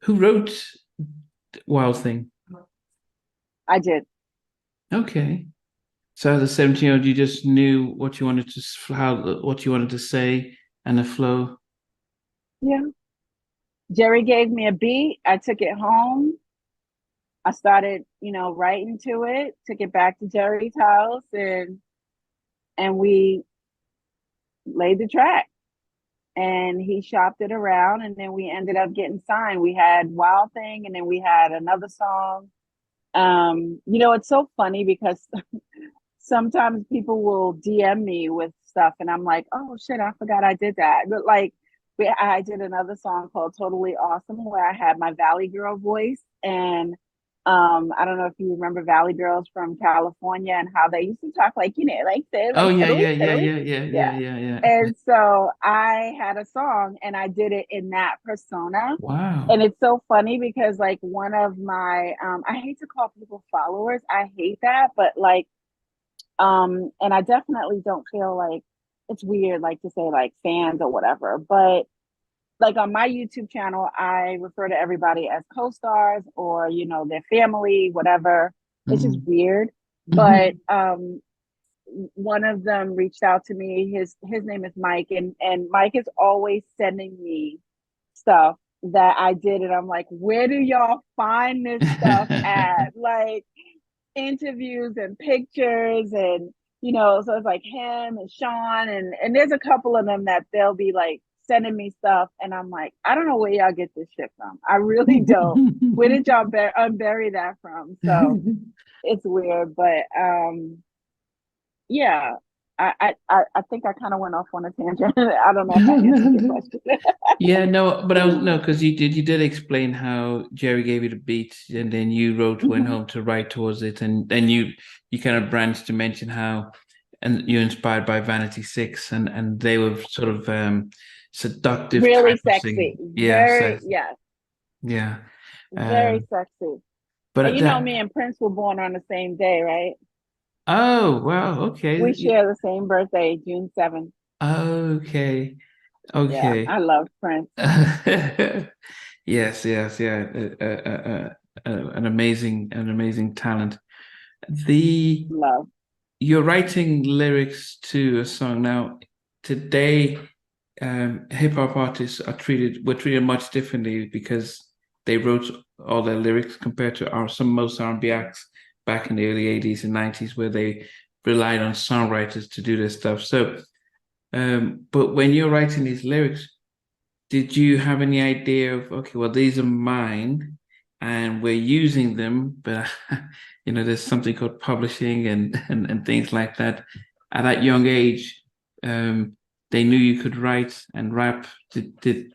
Who wrote Wild Thing? I did. Okay. So as a 17-year-old, you just knew what you wanted to what you wanted to say and the flow. Yeah. Jerry gave me a beat. I took it home. I started, writing to it, took it back to Jerry's house and we laid the track. And he shopped it around and then we ended up getting signed. We had Wild Thing and then we had another song. It's so funny because sometimes people will DM me with stuff and I'm like, oh shit, I forgot I did that. But like I did another song called Totally Awesome where I had my Valley Girl voice and I don't know if you remember Valley Girls from California and how they used to talk like, like say Oh like yeah, fiddly yeah, yeah, fiddly. yeah, yeah, yeah, Yeah. yeah, yeah. And so I had a song and I did it in that persona. And Wow. it's so funny because like one of my I hate to call people followers. I hate that, but like and I definitely don't feel like it's weird like to say like fans or whatever, but like on my YouTube channel, I refer to everybody as co-stars or their family, whatever. It's just Mm. weird. But one of them reached out to me. His name is Mike, and Mike is always sending me stuff that I did, and I'm like, where do y'all find this stuff at? Like interviews and pictures, and so it's like him and Sean, and there's a couple of them that they'll be like sending me stuff, and I'm like, I don't know where y'all get this shit from. I really don't. Where did y'all unbury that from? So it's weird, but yeah, I think I kind of went off on a tangent. I don't know if I answered your question. Yeah, no, but I was no, because you did explain how Jerry gave you the beat and then you wrote went Mhm. home to write towards it and then you kind of branched to mention how and you're inspired by Vanity Six and they were sort of seductive Really type of sexy, singing. Yeah, very so yes, yeah. very Um sexy. And but me that and Prince were born on the same day, right? oh wow, We okay. share the same birthday, June 7th. Okay. Yeah, I Okay. love Prince. Yes, yes, yeah. An amazing talent. The Love. You're writing lyrics to a song now. Today, hip hop artists were treated much differently because they wrote all their lyrics compared to most R&B acts back in the early 80s and 90s where they relied on songwriters to do this stuff. So, but when you're writing these lyrics, did you have any idea of, okay, well, these are mine and we're using them, but there's something called publishing and things like that. At that young age, they knew you could write and rap.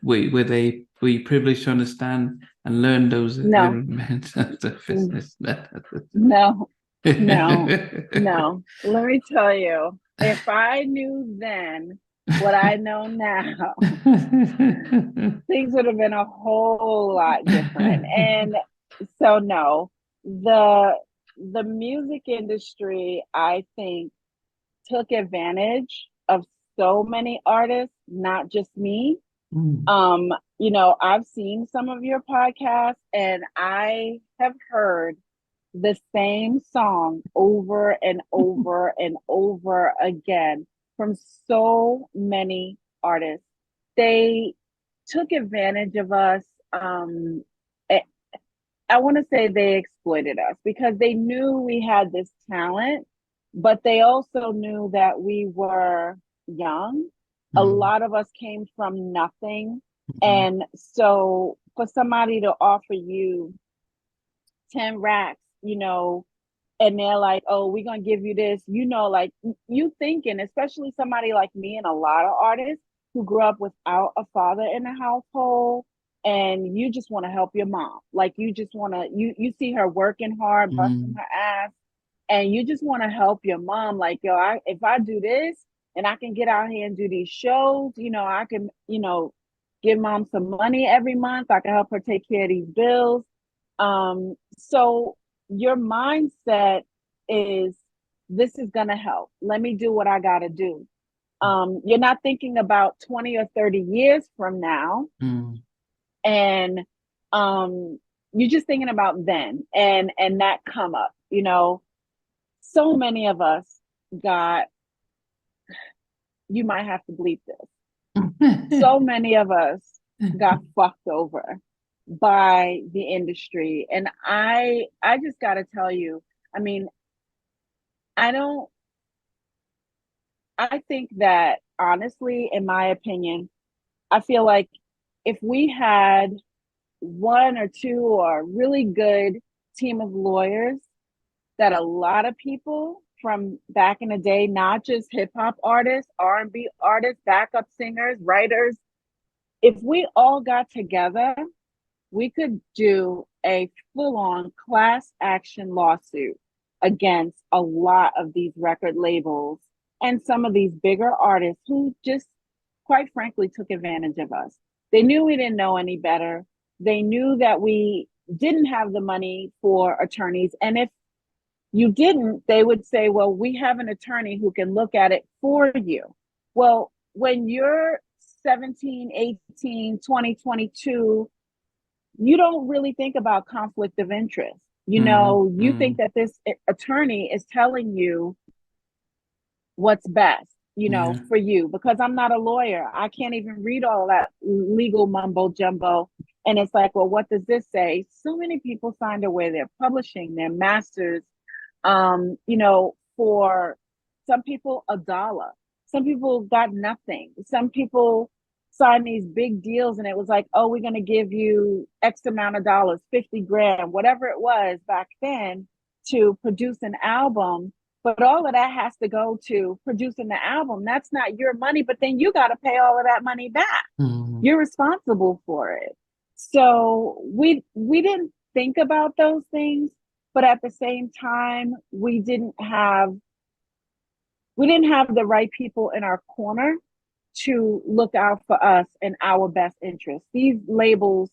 Were you privileged to understand and learn those No, elements of the mm, business? no, no, no. Let me tell you, if I knew then what I know now, things would have been a whole lot different. And so no, the the music industry, I think, took advantage of so many artists, not just me. Mm, I've seen some of your podcasts and I have heard the same song over and over and over again from so many artists. They took advantage of us. I, I want to say they exploited us because they knew we had this talent, but they also knew that we were young. A mm, lot of us came from nothing. mm, And so for somebody to offer you 10 racks, and they're like, oh, we're going to give you this, like you thinking, especially somebody like me and a lot of artists who grew up without a father in the household, and you just want to help your mom. Like you just want to, you see her working hard, busting mm, her ass, and you just want to help your mom. Like, yo, if I do this and I can get out here and do these shows, I can, give mom some money every month. I can help her take care of these bills. So your mindset is this is gonna help. Let me do what I gotta do. You're not thinking about 20 or 30 years from now. mm, And you're just thinking about then and that come up, you know. So many of us got, you might have to bleep this. So many of us got fucked over by the industry. And I just got to tell you, I mean, I don't, I think that honestly, in my opinion, I feel like if we had one or two or a really good team of lawyers, that a lot of people from back in the day, not just hip hop artists, R&B artists, backup singers, writers, if we all got together, we could do a full-on class action lawsuit against a lot of these record labels and some of these bigger artists who just, quite frankly, took advantage of us. They knew we didn't know any better. They knew that we didn't have the money for attorneys. And if you didn't, they would say, well, we have an attorney who can look at it for you. Well, when you're 17, 18, 20, 22, you don't really think about conflict of interest. You know, you think that this attorney is telling you what's best, you know, for you, because I'm not a lawyer. I can't even read all that legal mumbo jumbo. And it's like, well, what does this say? So many people signed away their publishing, their masters, you know, for some people, $1. Some people got nothing. Some people signed these big deals and it was like, oh, we're going to give you X amount of dollars, 50 grand, whatever it was back then to produce an album. But all of that has to go to producing the album. That's not your money, but then you got to pay all of that money back. You're responsible for it. So we didn't think about those things, but at the same time, we didn't have the right people in our corner to look out for us and our best interests. These labels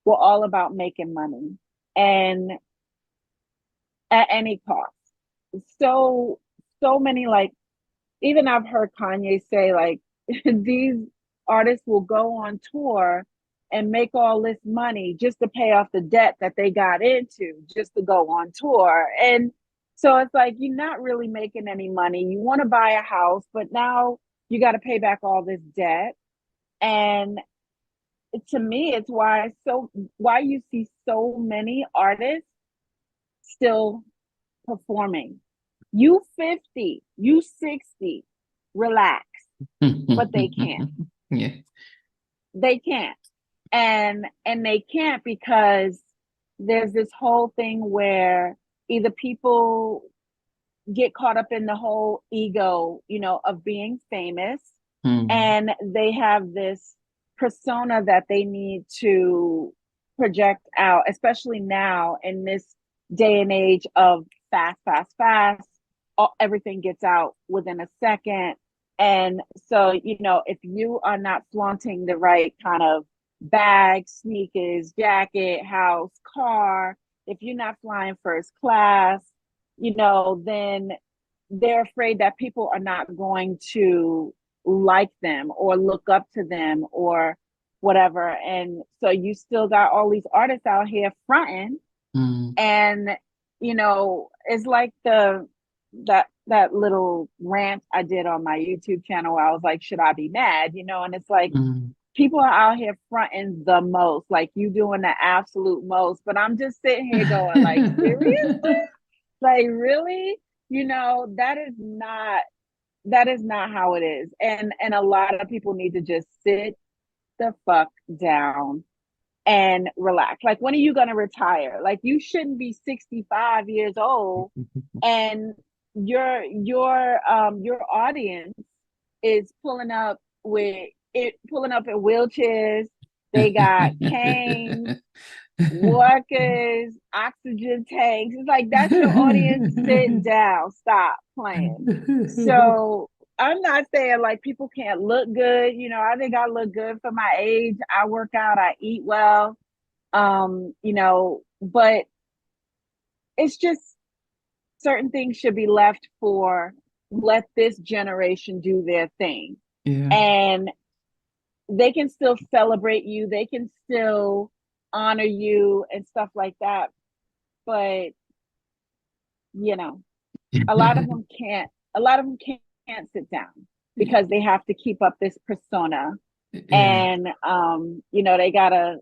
were all about making money and at any cost. So many, like, even I've heard Kanye say, like, these artists will go on tour and make all this money just to pay off the debt that they got into just to go on tour. And so it's like, you're not really making any money. You want to buy a house, but now you got to pay back all this debt. And to me, it's why you see so many artists still performing. You 50, you 60, relax. But they can't. Yeah. They can't. And they can't because there's this whole thing where either people get caught up in the whole ego, you know, of being famous, and they have this persona that they need to project out, especially now in this day and age of fast, everything gets out within a second. And so, you know, if you are not flaunting the right kind of bag, sneakers, jacket, house, car, if you're not flying first class, you know, then they're afraid that people are not going to like them or look up to them or whatever. And so you still got all these artists out here fronting. And, you know, it's like that little rant I did on my YouTube channel where I was like, should I be mad? You know, and it's like, people are out here fronting the most, like you doing the absolute most. But I'm just sitting here going, like, seriously? Like, really? You know, that is not how it is. And a lot of people need to just sit the fuck down and relax. Like, when are you going to retire? Like, you shouldn't be 65 years old and your audience is pulling up in wheelchairs. They got canes, walkers, oxygen tanks. It's like, that's your audience. Sit down, stop playing. So I'm not saying like people can't look good. You know, I think I look good for my age. I work out, I eat well. You know, but it's just certain things should be left for, let this generation do their thing. Yeah. And they can still celebrate you. They can still honor you and stuff like that. But you know, a lot of them can't. A lot of them can't sit down because they have to keep up this persona, Yeah. and you know, they gotta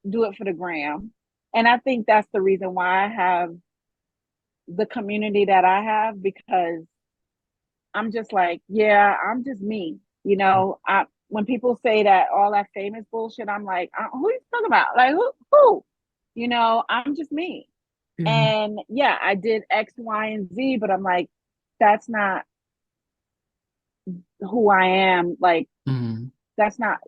do it for the gram. And I think that's the reason why I have the community that I have, because I'm just like, yeah, I'm just me. You know, I when people say that all that famous bullshit, I'm like, who are you talking about? Like who? You know, I'm just me. Yeah. And yeah, I did X, Y, and Z, but I'm like, that's not who I am. Like, Mm. that's not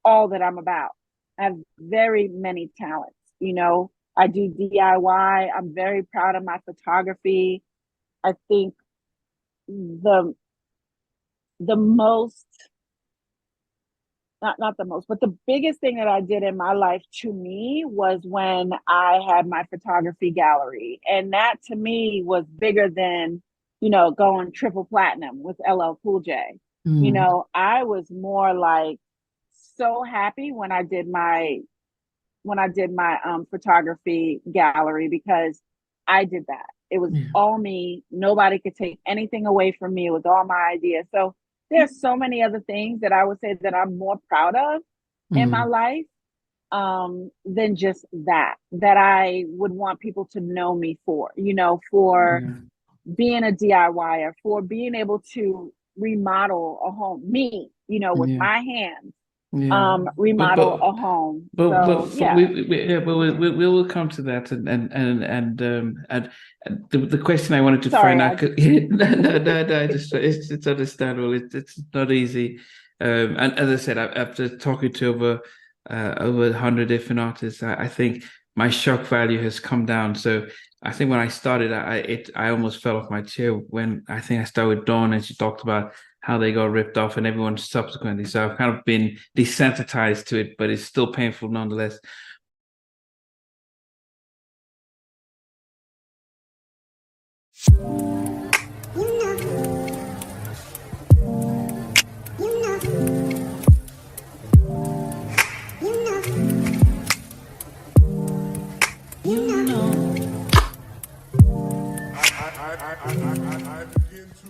all that I'm about. I have very many talents. You know, I do DIY. I'm very proud of my photography. I think the the most not the most, but the biggest thing that I did in my life to me was when I had my photography gallery. And that to me was bigger than, you know, going triple platinum with LL Cool J. You Mm. know, I was more like so happy when I did my photography gallery, because I did that. It was Yeah. all me. Nobody could take anything away from me. It was all my idea. So there's so many other things that I would say that I'm more proud of in my Mm. life, than just that I would want people to know me for, you know, for Yeah. being a DIYer, for being able to remodel a home, me, you know, with Yeah. my hands, Yeah. But remodel but a home. but So for, yeah. yeah, but we will come to that, and the question I wanted to Sorry, find I out. No, it's understandable. It's not easy. And as I said, after talking to over 100 different artists, I think my shock value has come down. So I think when I started, I almost fell off my chair when I think I started with Dawn, and she talked about how they got ripped off and everyone subsequently. So I've kind of been desensitized to it, but it's still painful nonetheless. I begin to